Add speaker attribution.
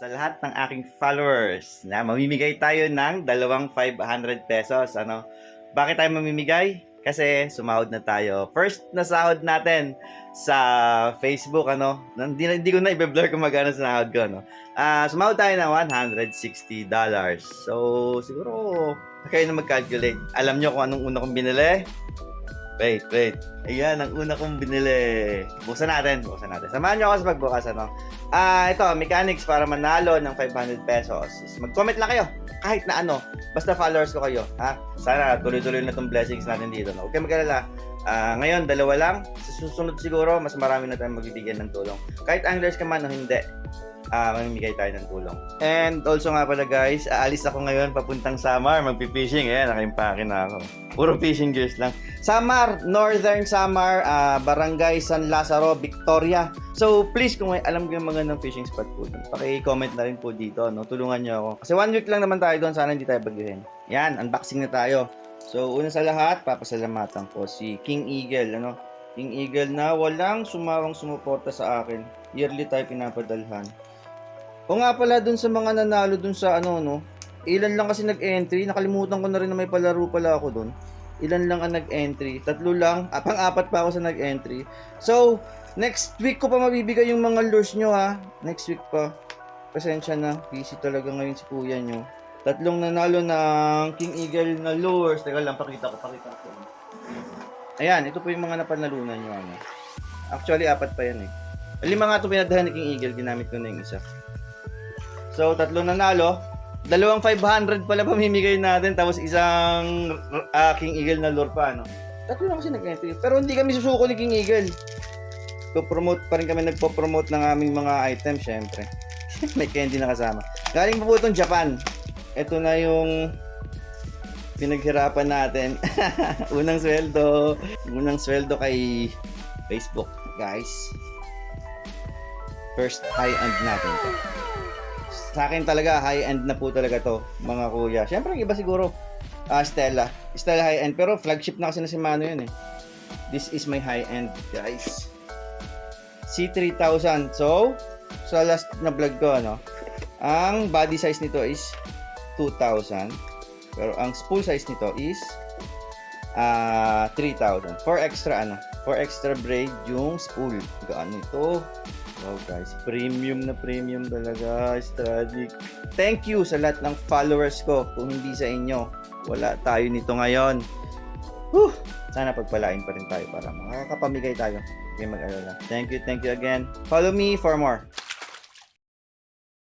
Speaker 1: sa lahat ng aking followers na mamimigay tayo ng dalawang 500 pesos. Ano? Bakit tayo mamimigay? Kasi sumahod na tayo. First na sahod natin sa Facebook, ano? Hindi ko na i-blur kung magkano sahod ko, ano? Sumahod tayo ng $160. So, siguro kayo na mag-calculate. Alam nyo kung anong una kong binili? Wait. Ayan, ang una kong binili. Buksan natin. Samahan nyo ako sa pagbukas, ano? Ito, mechanics para manalo ng 500 pesos. Mag-comment lang kayo. Kahit na ano. Basta followers ko kayo. Ha? Sana tuloy-tuloy na itong blessings natin dito. No? Huwag kayo mag-alala. Ngayon, dalawa lang. Sa susunod siguro, mas marami na tayong magbibigyan ng tulong. Kahit anglers ka man o hindi, mamimigay tayo ng tulong. And also nga pala guys, aalis ako ngayon papuntang Samar, magpi-fishing. Ayan, nakaimpake na ako. Puro fishing gears lang. Samar, Northern Samar, Barangay San Lazaro, Victoria. So please, kung may alam ko yung magandang fishing spot po dun, paki-comment na rin po dito, no? Tulungan nyo ako. Kasi 1 week lang naman tayo doon, sana hindi tayo bagyuhin. Yan, unboxing na tayo. So una sa lahat, papasalamatan ko si King Eagle, ano? King Eagle na walang sumawang sumuporta sa akin. Yearly tayo pinapadalhan. O nga pala dun sa mga nanalo dun sa ano, no? Ilan lang kasi nag-entry. Nakalimutan ko na rin na may palaro pala ako dun. Ilan lang ang nag-entry? 3 lang. Pang-4 pa ako sa nag-entry. So, next week ko pa mabibigay yung mga lures nyo, ha? Next week pa. Pasensya na. Busy talaga ngayon si kuya nyo. 3 nanalo ng King Eagle na lures. Teka lang, pakita ko. Ayan, ito po yung mga napanalunan nyo, ano? Actually, 4 pa yan, eh. 5 nga ito pinadahan ni King Eagle. Ginamit ko na yung isa. So, 3 nanalo. 2 500 pala pamimigay natin. Tapos isang King Eagle na lure pa, no? 3 lang kasi nag-entry. Pero hindi kami susuko ni King Eagle. Promote pa rin kami, nagpo-promote ng aming mga items, syempre. May candy na kasama. Galing po itong Japan. Ito na yung pinaghirapan natin. Unang sweldo kay Facebook, guys. First high-end natin to. Sa akin talaga, high-end na po talaga to, mga kuya. Siyempre, iba siguro, Stella high-end. Pero flagship na kasi na si Mano yun, eh. This is my high-end, guys. C3000. So, sa last na vlog ko, ano, ang body size nito is 2,000. Pero ang spool size nito is 3,000. For extra braid yung spool. Gaano ito? Wow guys, premium talaga, Stragic. Thank you sa lahat ng followers ko. Kung hindi sa inyo, wala tayo nito ngayon. Sana pagpalain pa rin tayo para makakapamigay tayo. Okay, mag-alala. Thank you again. Follow me for more.